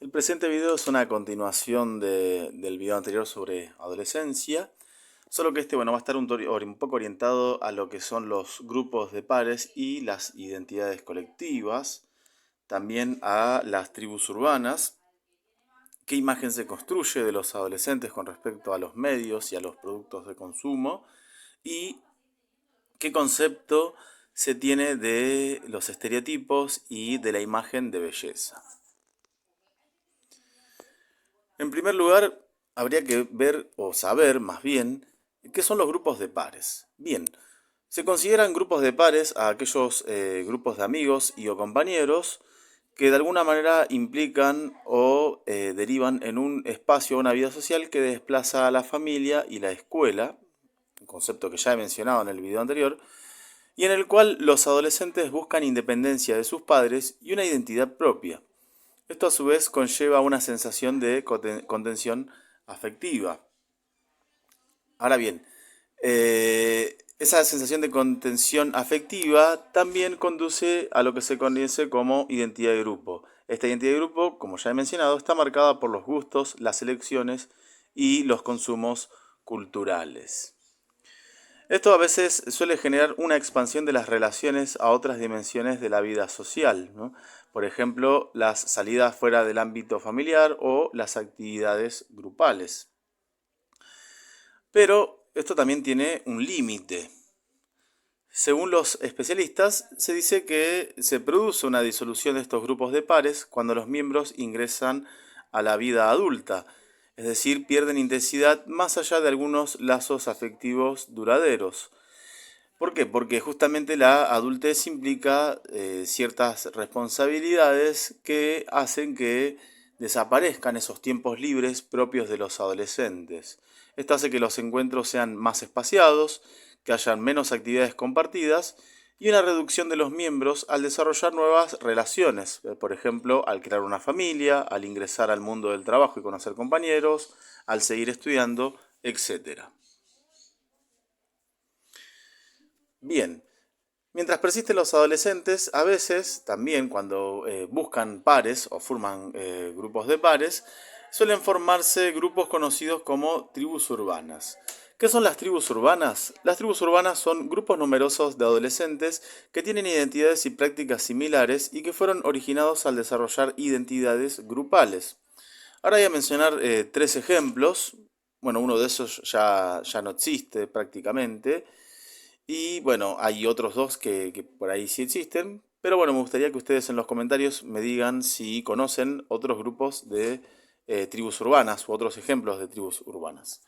El presente video es una continuación del video anterior sobre adolescencia, solo que este, va a estar un poco orientado a lo que son los grupos de pares y las identidades colectivas, también a las tribus urbanas, qué imagen se construye de los adolescentes con respecto a los medios y a los productos de consumo, y qué concepto se tiene de los estereotipos y de la imagen de belleza. En primer lugar, habría que ver o saber más bien qué son los grupos de pares. Bien, se consideran grupos de pares a aquellos grupos de amigos y o compañeros que de alguna manera implican o derivan en un espacio o una vida social que desplaza a la familia y la escuela, un concepto que ya he mencionado en el video anterior, y en el cual los adolescentes buscan independencia de sus padres y una identidad propia. Esto a su vez conlleva una sensación de contención afectiva. Ahora bien, esa sensación de contención afectiva también conduce a lo que se conoce como identidad de grupo. Esta identidad de grupo, como ya he mencionado, está marcada por los gustos, las elecciones y los consumos culturales. Esto a veces suele generar una expansión de las relaciones a otras dimensiones de la vida social, ¿no? Por ejemplo, las salidas fuera del ámbito familiar o las actividades grupales. Pero esto también tiene un límite. Según los especialistas, se dice que se produce una disolución de estos grupos de pares cuando los miembros ingresan a la vida adulta, es decir, pierden intensidad más allá de algunos lazos afectivos duraderos. ¿Por qué? Porque justamente la adultez implica ciertas responsabilidades que hacen que desaparezcan esos tiempos libres propios de los adolescentes. Esto hace que los encuentros sean más espaciados, que hayan menos actividades compartidas y una reducción de los miembros al desarrollar nuevas relaciones, por ejemplo, al crear una familia, al ingresar al mundo del trabajo y conocer compañeros, al seguir estudiando, etc. Bien, mientras persisten los adolescentes, a veces también cuando buscan pares o forman grupos de pares, suelen formarse grupos conocidos como tribus urbanas. ¿Qué son las tribus urbanas? Las tribus urbanas son grupos numerosos de adolescentes que tienen identidades y prácticas similares y que fueron originados al desarrollar identidades grupales. Ahora voy a mencionar tres ejemplos. Bueno, uno de esos ya no existe prácticamente. Y bueno, hay otros dos que por ahí sí existen. Pero bueno, me gustaría que ustedes en los comentarios me digan si conocen otros grupos de tribus urbanas u otros ejemplos de tribus urbanas.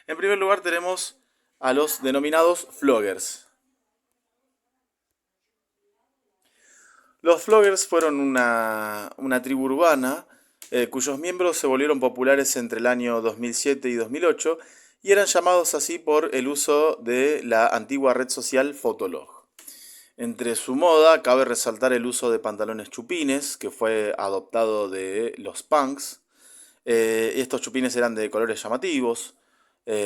En primer lugar tenemos a los denominados floggers. Los floggers fueron una tribu urbana cuyos miembros se volvieron populares entre el año 2007 y 2008 y eran llamados así por el uso de la antigua red social Fotolog. Entre su moda cabe resaltar el uso de pantalones chupines, que fue adoptado de los punks. Estos chupines eran de colores llamativos.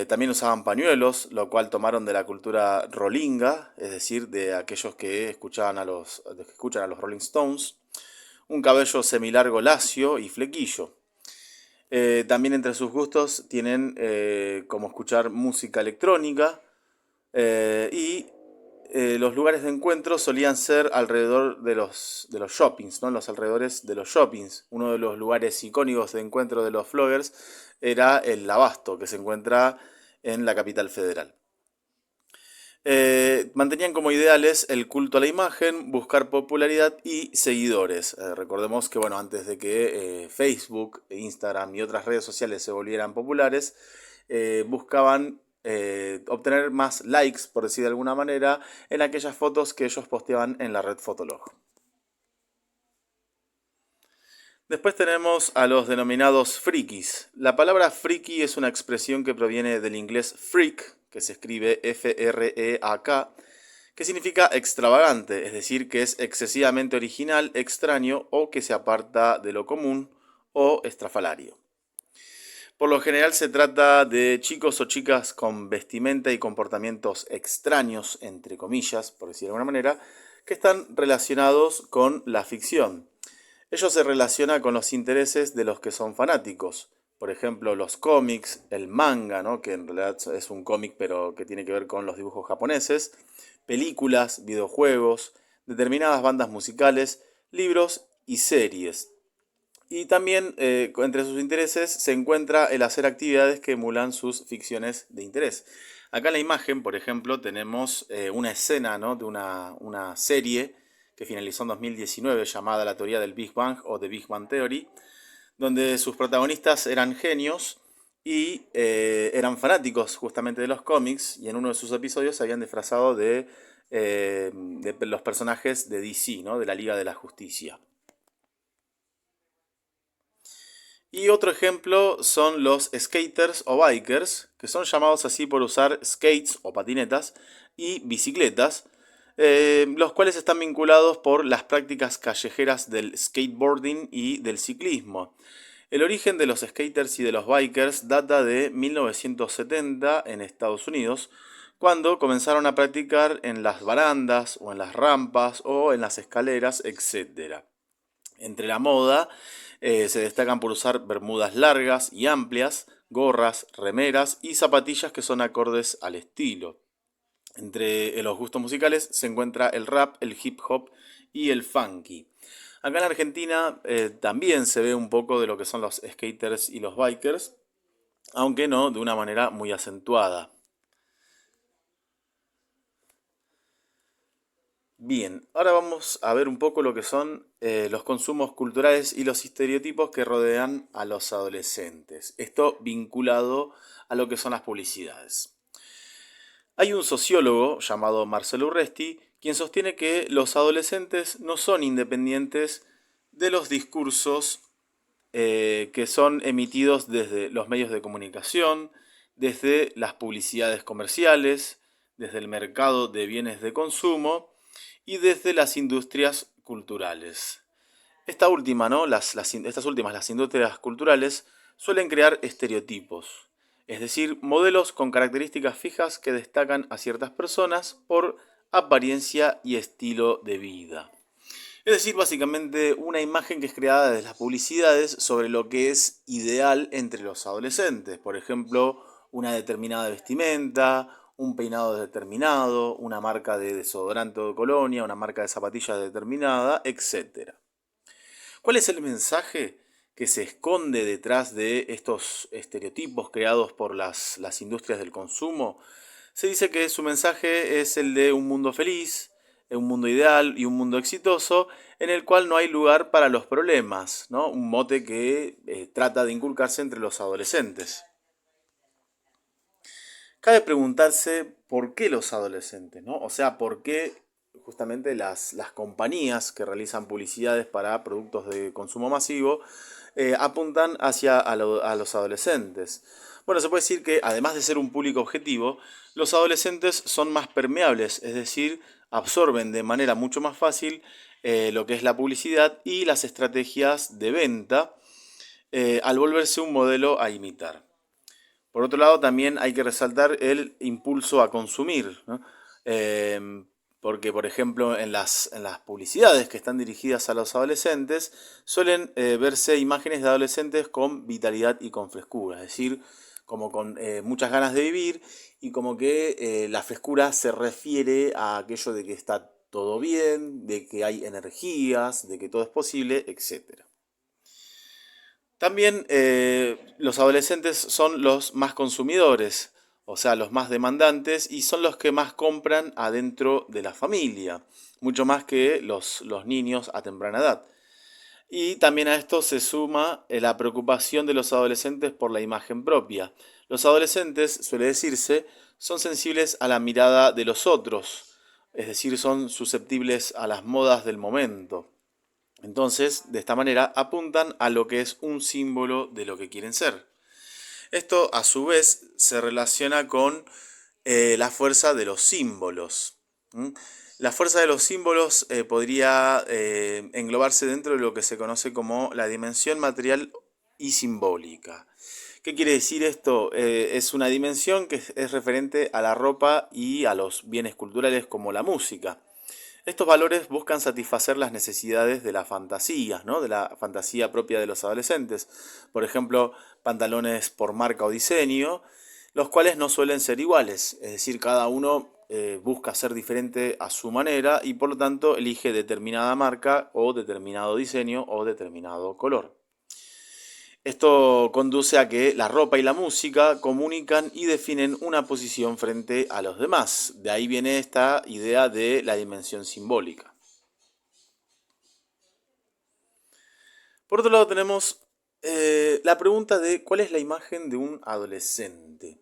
También usaban pañuelos, lo cual tomaron de la cultura rolinga, es decir, de aquellos que escuchan a los Rolling Stones. Un cabello semilargo lacio y flequillo. También entre sus gustos tienen como escuchar música electrónica y los lugares de encuentro solían ser alrededor de los shoppings, ¿no? Los alrededores de los shoppings. Uno de los lugares icónicos de encuentro de los floggers era el Abasto, que se encuentra en la capital federal. Mantenían como ideales el culto a la imagen, buscar popularidad y seguidores. Recordemos que bueno, antes de que Facebook, Instagram y otras redes sociales se volvieran populares, buscaban obtener más likes, por decir de alguna manera, en aquellas fotos que ellos posteaban en la red Fotolog. Después tenemos a los denominados frikis. La palabra friki es una expresión que proviene del inglés freak, que se escribe F-R-E-A-K, que significa extravagante, es decir, que es excesivamente original, extraño o que se aparta de lo común o estrafalario. Por lo general se trata de chicos o chicas con vestimenta y comportamientos extraños, entre comillas, por decir de alguna manera, que están relacionados con la ficción. Ello se relaciona con los intereses de los que son fanáticos. Por ejemplo, los cómics, el manga, ¿no? Que en realidad es un cómic pero que tiene que ver con los dibujos japoneses, películas, videojuegos, determinadas bandas musicales, libros y series. Y también entre sus intereses se encuentra el hacer actividades que emulan sus ficciones de interés. Acá en la imagen, por ejemplo, tenemos una escena, ¿no? De una serie que finalizó en 2019 llamada La teoría del Big Bang o The Big Bang Theory, donde sus protagonistas eran genios y eran fanáticos justamente de los cómics, y en uno de sus episodios se habían disfrazado de los personajes de DC, ¿no? De la Liga de la Justicia. Y otro ejemplo son los skaters o bikers, que son llamados así por usar skates o patinetas y bicicletas, los cuales están vinculados por las prácticas callejeras del skateboarding y del ciclismo. El origen de los skaters y de los bikers data de 1970 en Estados Unidos, cuando comenzaron a practicar en las barandas o en las rampas o en las escaleras, etc. Entre la moda se destacan por usar bermudas largas y amplias, gorras, remeras y zapatillas que son acordes al estilo. Entre los gustos musicales se encuentra el rap, el hip hop y el funky. Acá en Argentina también se ve un poco de lo que son los skaters y los bikers, aunque no de una manera muy acentuada. Bien, ahora vamos a ver un poco lo que son los consumos culturales y los estereotipos que rodean a los adolescentes. Esto vinculado a lo que son las publicidades. Hay un sociólogo llamado Marcelo Urresti quien sostiene que los adolescentes no son independientes de los discursos que son emitidos desde los medios de comunicación, desde las publicidades comerciales, desde el mercado de bienes de consumo y desde las industrias culturales. Esta última, ¿no? Estas últimas, las industrias culturales, suelen crear estereotipos, es decir, modelos con características fijas que destacan a ciertas personas por apariencia y estilo de vida. Es decir, básicamente una imagen que es creada desde las publicidades sobre lo que es ideal entre los adolescentes. Por ejemplo, una determinada vestimenta, un peinado determinado, una marca de desodorante o de colonia, una marca de zapatillas determinada, etc. ¿Cuál es el mensaje que se esconde detrás de estos estereotipos creados por las industrias del consumo? Se dice que su mensaje es el de un mundo feliz, un mundo ideal y un mundo exitoso en el cual no hay lugar para los problemas, ¿no? Un mote que trata de inculcarse entre los adolescentes. Cabe preguntarse por qué los adolescentes, ¿no? O sea, por qué justamente las compañías que realizan publicidades para productos de consumo masivo apuntan hacia a los adolescentes. Bueno, se puede decir que además de ser un público objetivo, los adolescentes son más permeables, es decir, absorben de manera mucho más fácil lo que es la publicidad y las estrategias de venta al volverse un modelo a imitar. Por otro lado, también hay que resaltar el impulso a consumir, ¿no? Porque, por ejemplo, en las publicidades que están dirigidas a los adolescentes, suelen verse imágenes de adolescentes con vitalidad y con frescura, es decir, como con muchas ganas de vivir y como que la frescura se refiere a aquello de que está todo bien, de que hay energías, de que todo es posible, etc. También los adolescentes son los más consumidores, o sea, los más demandantes y son los que más compran adentro de la familia, mucho más que los niños a temprana edad. Y también a esto se suma la preocupación de los adolescentes por la imagen propia. Los adolescentes, suele decirse, son sensibles a la mirada de los otros, es decir, son susceptibles a las modas del momento. Entonces, de esta manera, apuntan a lo que es un símbolo de lo que quieren ser. Esto, a su vez, se relaciona con la fuerza de los símbolos. ¿Mm? La fuerza de los símbolos podría englobarse dentro de lo que se conoce como la dimensión material y simbólica. ¿Qué quiere decir esto? Es una dimensión que es referente a la ropa y a los bienes culturales como la música. Estos valores buscan satisfacer las necesidades de la fantasía, ¿no? De la fantasía propia de los adolescentes. Por ejemplo, pantalones por marca o diseño, los cuales no suelen ser iguales. Es decir, cada uno busca ser diferente a su manera y por lo tanto elige determinada marca o determinado diseño o determinado color. Esto conduce a que la ropa y la música comunican y definen una posición frente a los demás. De ahí viene esta idea de la dimensión simbólica. Por otro lado tenemos la pregunta de ¿cuál es la imagen de un adolescente?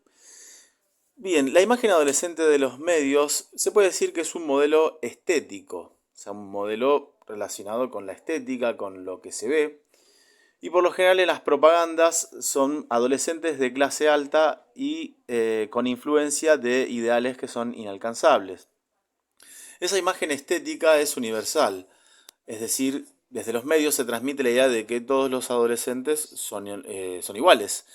Bien, la imagen adolescente de los medios se puede decir que es un modelo estético, o sea, un modelo relacionado con la estética, con lo que se ve. Y por lo general en las propagandas son adolescentes de clase alta y con influencia de ideales que son inalcanzables. Esa imagen estética es universal, es decir, desde los medios se transmite la idea de que todos los adolescentes son iguales.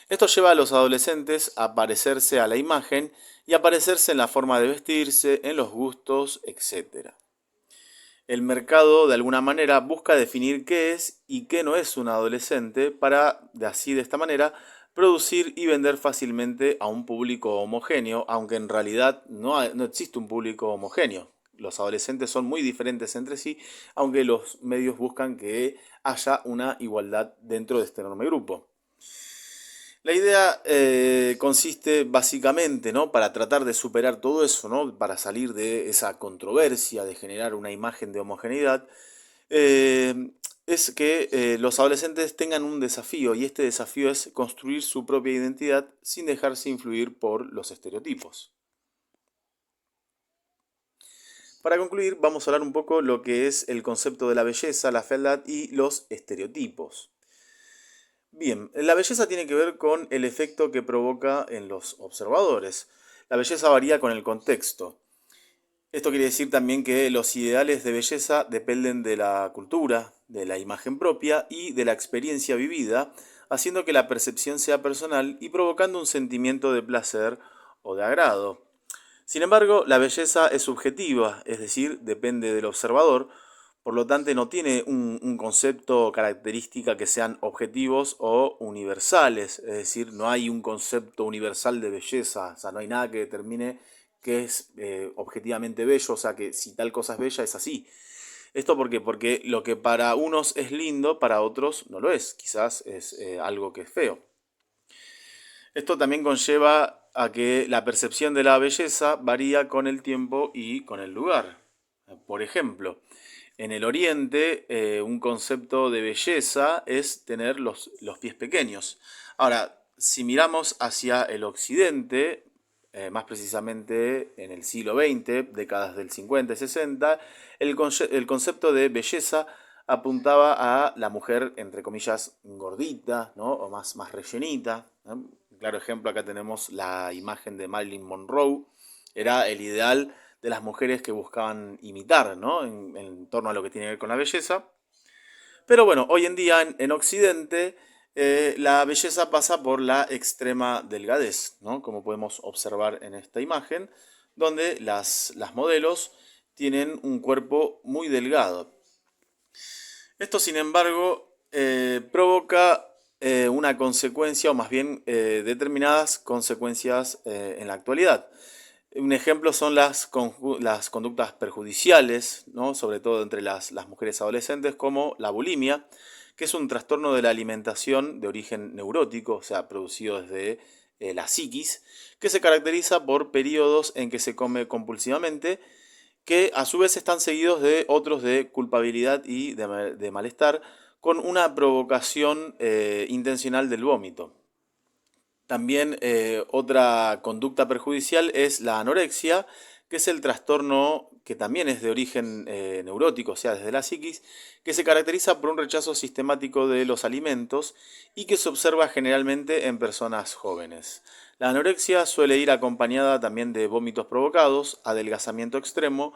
Esto lleva a los adolescentes a parecerse a la imagen y a parecerse en la forma de vestirse, en los gustos, etc. El mercado, de alguna manera, busca definir qué es y qué no es un adolescente para, de esta manera, producir y vender fácilmente a un público homogéneo, aunque en realidad no existe un público homogéneo. Los adolescentes son muy diferentes entre sí, aunque los medios buscan que haya una igualdad dentro de este enorme grupo. La idea consiste básicamente, ¿no? Para tratar de superar todo eso, ¿no? Para salir de esa controversia, de generar una imagen de homogeneidad, es que los adolescentes tengan un desafío y este desafío es construir su propia identidad sin dejarse influir por los estereotipos. Para concluir, vamos a hablar un poco lo que es el concepto de la belleza, la fealdad y los estereotipos. Bien, la belleza tiene que ver con el efecto que provoca en los observadores. La belleza varía con el contexto. Esto quiere decir también que los ideales de belleza dependen de la cultura, de la imagen propia y de la experiencia vivida, haciendo que la percepción sea personal y provocando un sentimiento de placer o de agrado. Sin embargo, la belleza es subjetiva, es decir, depende del observador, por lo tanto no tiene un concepto, característica que sean objetivos o universales, es decir, no hay un concepto universal de belleza, o sea, no hay nada que determine que es objetivamente bello, o sea, que si tal cosa es bella es así. ¿Esto por qué? Porque lo que para unos es lindo, para otros no lo es, quizás es algo que es feo. Esto también conlleva a que la percepción de la belleza varía con el tiempo y con el lugar. Por ejemplo, en el Oriente, un concepto de belleza es tener los pies pequeños. Ahora, si miramos hacia el Occidente, más precisamente en el siglo XX, décadas del 50 y 60, el concepto de belleza apuntaba a la mujer, entre comillas, gordita, ¿no? O más rellenita, ¿no? Claro ejemplo, acá tenemos la imagen de Marilyn Monroe. Era el ideal de las mujeres que buscaban imitar, ¿no? En torno a lo que tiene que ver con la belleza. Pero bueno, hoy en día en Occidente la belleza pasa por la extrema delgadez, ¿no? Como podemos observar en esta imagen, donde las modelos tienen un cuerpo muy delgado. Esto, sin embargo, provoca una consecuencia, o más bien determinadas consecuencias en la actualidad. Un ejemplo son las conductas perjudiciales, ¿no? Sobre todo entre las mujeres adolescentes, como la bulimia, que es un trastorno de la alimentación de origen neurótico, o sea, producido desde la psiquis, que se caracteriza por periodos en que se come compulsivamente, que a su vez están seguidos de otros de culpabilidad y de malestar, con una provocación intencional del vómito. También otra conducta perjudicial es la anorexia, que es el trastorno que también es de origen neurótico, o sea, desde la psiquis, que se caracteriza por un rechazo sistemático de los alimentos y que se observa generalmente en personas jóvenes. La anorexia suele ir acompañada también de vómitos provocados, adelgazamiento extremo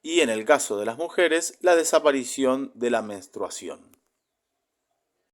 y, en el caso de las mujeres, la desaparición de la menstruación.